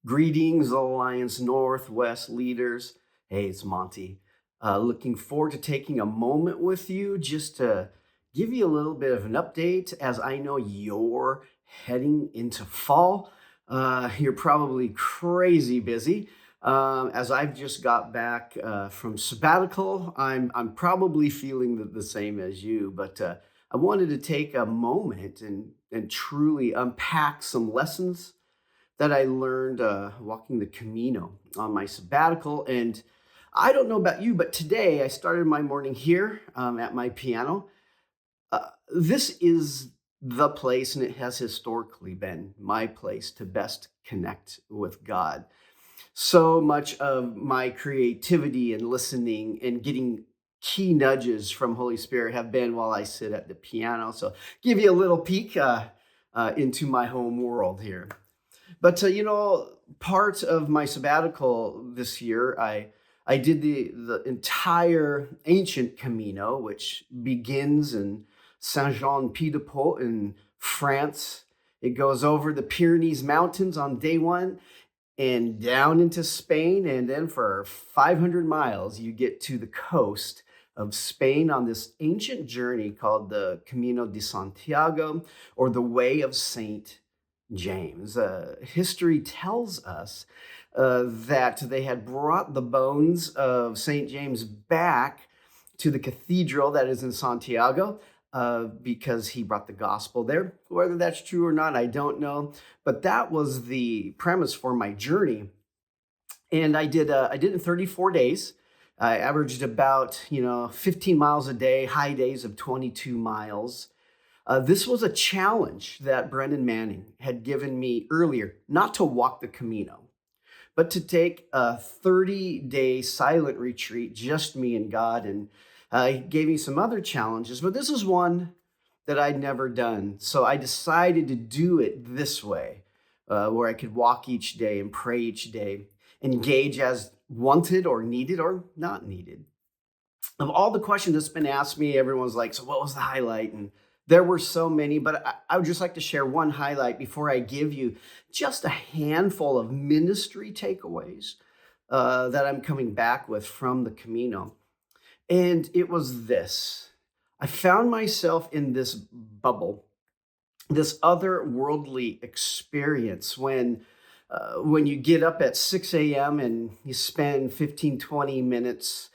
Greetings, Alliance Northwest leaders. Hey, it's Monty. Looking forward to taking a moment with you just to give you a little bit of an update as I know you're heading into fall. You're probably crazy busy. As I've just got back from sabbatical, I'm probably feeling the same as you, but I wanted to take a moment and truly unpack some lessons that I learned walking the Camino on my sabbatical. And I don't know about you, but today I started my morning here at my piano. This is the place, and it has historically been my place to best connect with God. So much of my creativity and listening and getting key nudges from Holy Spirit have been while I sit at the piano. So, give you a little peek into my home world here. But part of my sabbatical this year, I did the entire ancient Camino, which begins in Saint-Jean-Pied-de-Port in France. It goes over the Pyrenees Mountains on day one and down into Spain, and then for 500 miles, you get to the coast of Spain on this ancient journey called the Camino de Santiago, or the Way of Saint James. History tells us that they had brought the bones of St. James back to the cathedral that is in Santiago because he brought the gospel there. Whether that's true or not, I don't know. But that was the premise for my journey. And I did it in 34 days. I averaged about 15 miles a day, high days of 22 miles. This was a challenge that Brendan Manning had given me earlier, not to walk the Camino, but to take a 30-day silent retreat, just me and God. And he gave me some other challenges, but this is one that I'd never done. So I decided to do it this way, where I could walk each day and pray each day, engage as wanted or needed or not needed. Of all the questions that's been asked me, everyone's like, so what was the highlight? And there were so many, but I would just like to share one highlight before I give you just a handful of ministry takeaways that I'm coming back with from the Camino. And it was this. I found myself in this bubble, this otherworldly experience when you get up at 6 a.m. and you spend 15, 20 minutes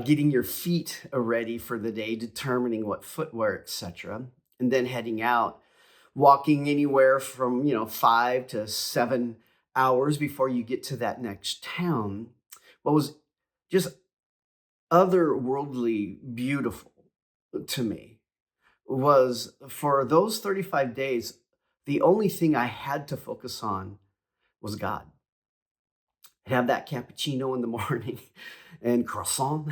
getting your feet ready for the day, determining what footwear, etc., and then heading out, walking anywhere from 5 to 7 hours before you get to that next town. What was just otherworldly beautiful to me was for those 35 days, the only thing I had to focus on was God. I'd have that cappuccino in the morning and croissant.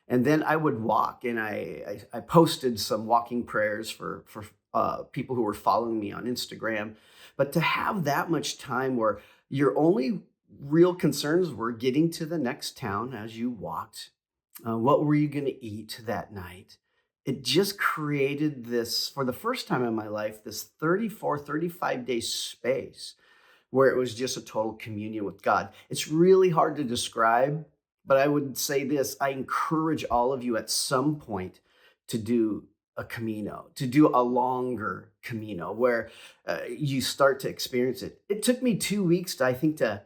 And then I would walk, and I posted some walking prayers for people who were following me on Instagram. But to have that much time where your only real concerns were getting to the next town as you walked, what were you going to eat that night? It just created this, for the first time in my life, this 34, 35-day space where it was just a total communion with God. It's really hard to describe, but I would say this. I encourage all of you at some point to do a Camino, to do a longer Camino where you start to experience it. It took me 2 weeks, I think, to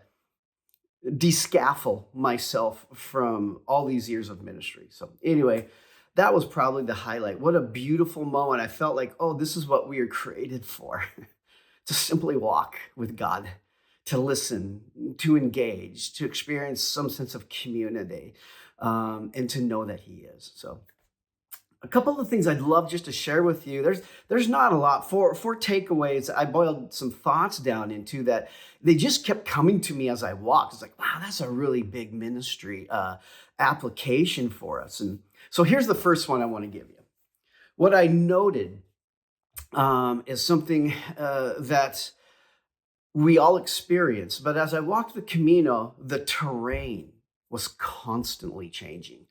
descaffold myself from all these years of ministry. So anyway, that was probably the highlight. What a beautiful moment. I felt like, oh, this is what we are created for. To simply walk with God, to listen, to engage, to experience some sense of community, and to know that He is. So, a couple of things I'd love just to share with you. There's not a lot. For takeaways, I boiled some thoughts down into that. They just kept coming to me as I walked. It's like, wow, that's a really big ministry application for us. And so here's the first one I want to give you. What I noted is something that we all experience. But as I walked the Camino, the terrain was constantly changing.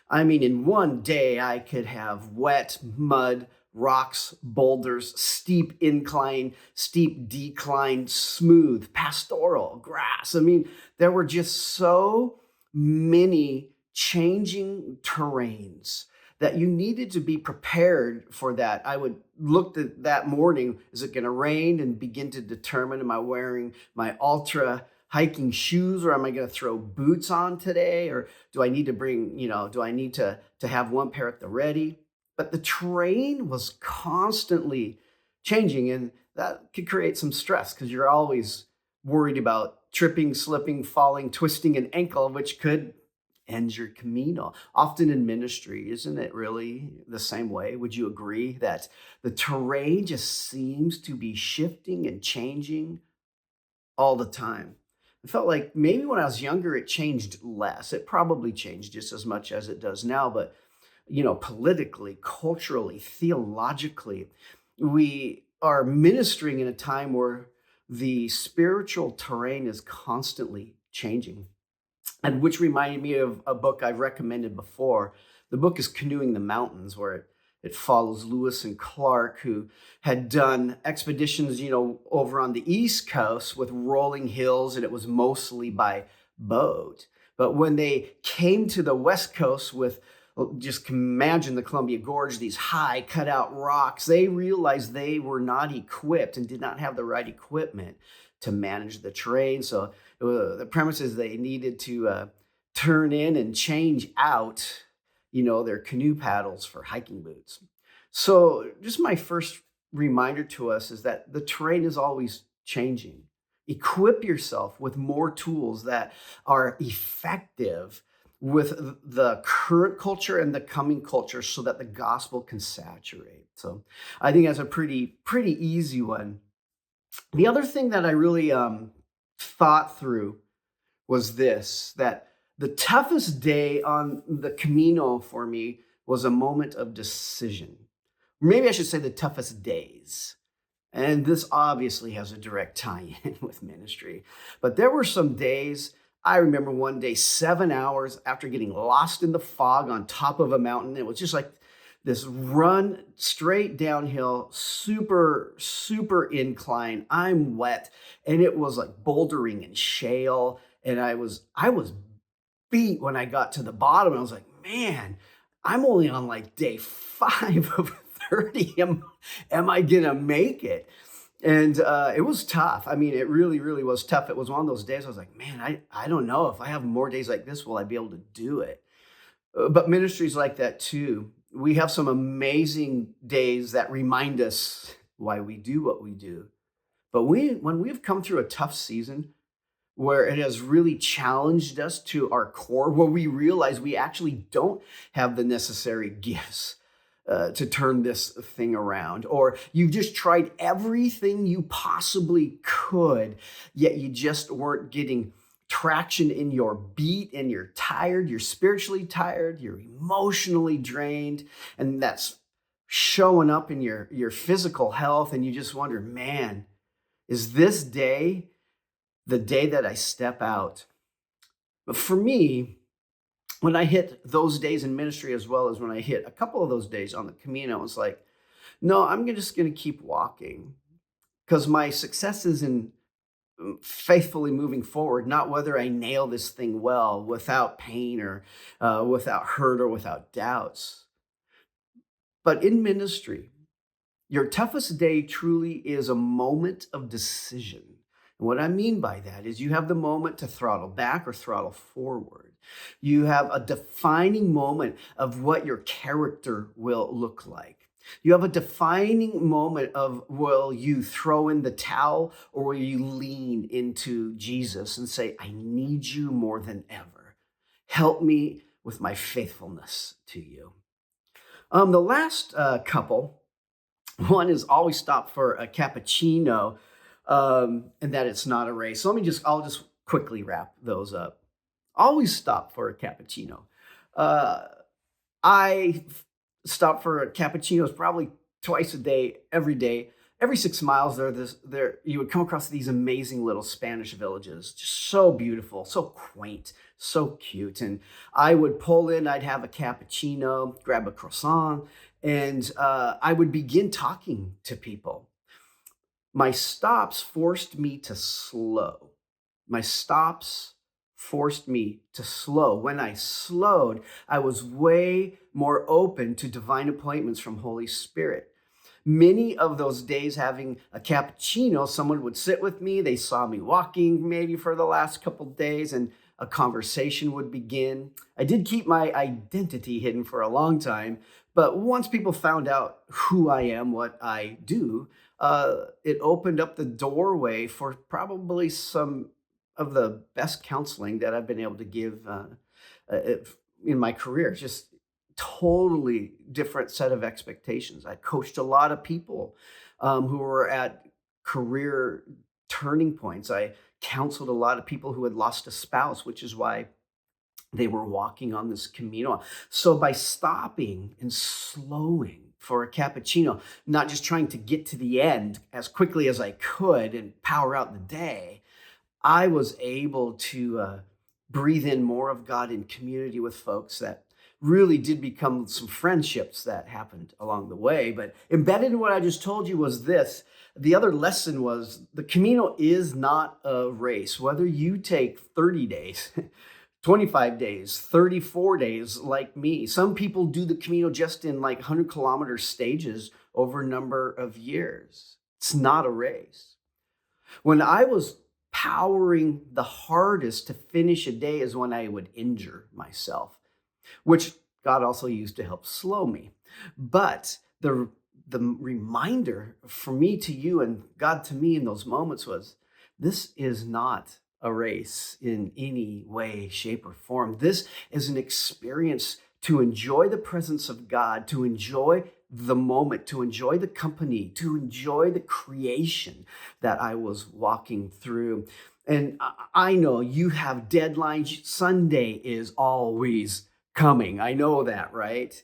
I mean, in one day, I could have wet mud rocks, boulders, steep incline, steep decline, smooth, pastoral, grass. I mean, there were just so many changing terrains that you needed to be prepared for that. I would look at that morning, is it going to rain, and begin to determine, am I wearing my ultra hiking shoes, or am I going to throw boots on today, or do I need to bring, do I need to have one pair at the ready? But the terrain was constantly changing, and that could create some stress because you're always worried about tripping, slipping, falling, twisting an ankle, which could end your Camino. Often in ministry, isn't it really the same way? Would you agree that the terrain just seems to be shifting and changing all the time? I felt like maybe when I was younger, it changed less. It probably changed just as much as it does now, but politically, culturally, theologically, we are ministering in a time where the spiritual terrain is constantly changing. And which reminded me of a book I've recommended before. The book is Canoeing the Mountains, where it follows Lewis and Clark, who had done expeditions, over on the East Coast with rolling hills, and it was mostly by boat. But when they came to the West Coast with, just imagine the Columbia Gorge, these high cutout rocks, they realized they were not equipped and did not have the right equipment to manage the terrain. So the premise is they needed to turn in and change out, their canoe paddles for hiking boots. So just my first reminder to us is that the terrain is always changing. Equip yourself with more tools that are effective with the current culture and the coming culture so that the gospel can saturate. So I think that's a pretty easy one. The other thing that I really thought through was this, that the toughest day on the Camino for me was a moment of decision. Maybe I should say the toughest days. And this obviously has a direct tie in with ministry. But there were some days, I remember one day, 7 hours after getting lost in the fog on top of a mountain. It was just like this run straight downhill, super, super incline. I'm wet, and it was like bouldering and shale. And I was beat when I got to the bottom. I was like, man, I'm only on like day 5 of 30. Am I gonna make it? And it was tough. I mean, it really, really was tough. It was one of those days I was like, man, I don't know if I have more days like this, will I be able to do it? But ministries like that too. We have some amazing days that remind us why we do what we do. But when we've come through a tough season where it has really challenged us to our core, where we realize we actually don't have the necessary gifts to turn this thing around, or you just tried everything you possibly could, yet you just weren't getting traction in your beat, and you're tired, you're spiritually tired, you're emotionally drained, and that's showing up in your physical health, and you just wonder, man, is this day the day that I step out? But for me, when I hit those days in ministry, as well as when I hit a couple of those days on the Camino, it's like, no, just going to keep walking, because my success is in faithfully moving forward, not whether I nail this thing well without pain, or without hurt, or without doubts. But in ministry, your toughest day truly is a moment of decision. And what I mean by that is you have the moment to throttle back or throttle forward. You have a defining moment of what your character will look like. You have a defining moment of, will you throw in the towel, or will you lean into Jesus and say, I need you more than ever. Help me with my faithfulness to you. The last couple, one is always stop for a cappuccino, and that it's not a race. So I'll just quickly wrap those up. Always stop for a cappuccino. I stop for cappuccinos probably twice a day, every day. Every 6 miles, there you would come across these amazing little Spanish villages, just so beautiful, so quaint, so cute. And I would pull in, I'd have a cappuccino, grab a croissant, And I would begin talking to people. My stops forced me to slow. My stops forced me to slow. When I slowed, I was way more open to divine appointments from Holy Spirit. Many of those days having a cappuccino, someone would sit with me. They saw me walking maybe for the last couple days, and a conversation would begin. I did keep my identity hidden for a long time, but once people found out who I am, what I do, it opened up the doorway for probably some of the best counseling that I've been able to give in my career. Just totally different set of expectations. I coached a lot of people who were at career turning points. I counseled a lot of people who had lost a spouse, which is why they were walking on this Camino. So by stopping and slowing for a cappuccino, not just trying to get to the end as quickly as I could and power out the day, I was able to breathe in more of God in community with folks that really did become some friendships that happened along the way. But embedded in what I just told you was this. The other lesson was the Camino is not a race. Whether you take 30 days, 25 days, 34 days like me. Some people do the Camino just in like 100-kilometer stages over a number of years. It's not a race. When I was powering the hardest to finish a day is when I would injure myself, which God also used to help slow me. But the reminder for me to you and God to me in those moments was, this is not a race in any way, shape, or form. This is an experience to enjoy the presence of God, to enjoy the moment, to enjoy the company, to enjoy the creation that I was walking through. And I know you have deadlines. Sunday is always coming. I know that, right?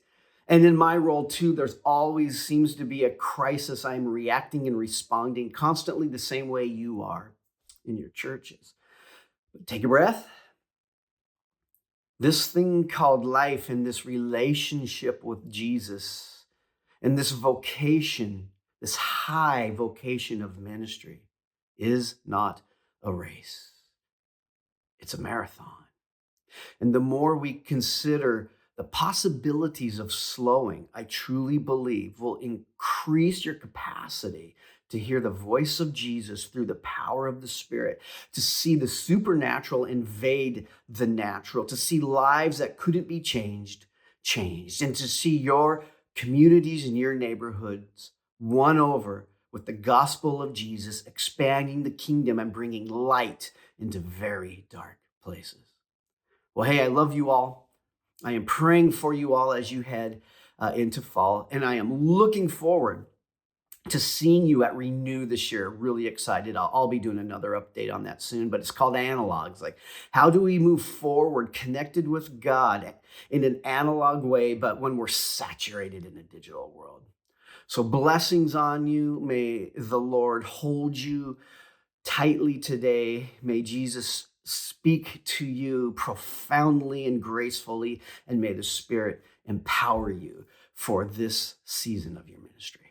And in my role too, there's always seems to be a crisis. I'm reacting and responding constantly the same way you are in your churches. But take a breath. This thing called life and this relationship with Jesus and this vocation, this high vocation of ministry is not a race. It's a marathon. And the more we consider the possibilities of slowing, I truly believe will increase your capacity to hear the voice of Jesus through the power of the Spirit, to see the supernatural invade the natural, to see lives that couldn't be changed, and to see your communities and your neighborhoods won over with the gospel of Jesus, expanding the kingdom and bringing light into very dark places. Well, hey, I love you all. I am praying for you all as you head into fall, and I am looking forward to seeing you at Renew this year. Really excited. I'll be doing another update on that soon, but it's called Analogs. Like, how do we move forward connected with God in an analog way, but when we're saturated in a digital world? So blessings on you. May the Lord hold you tightly today. May Jesus speak to you profoundly and gracefully, and may the Spirit empower you for this season of your ministry.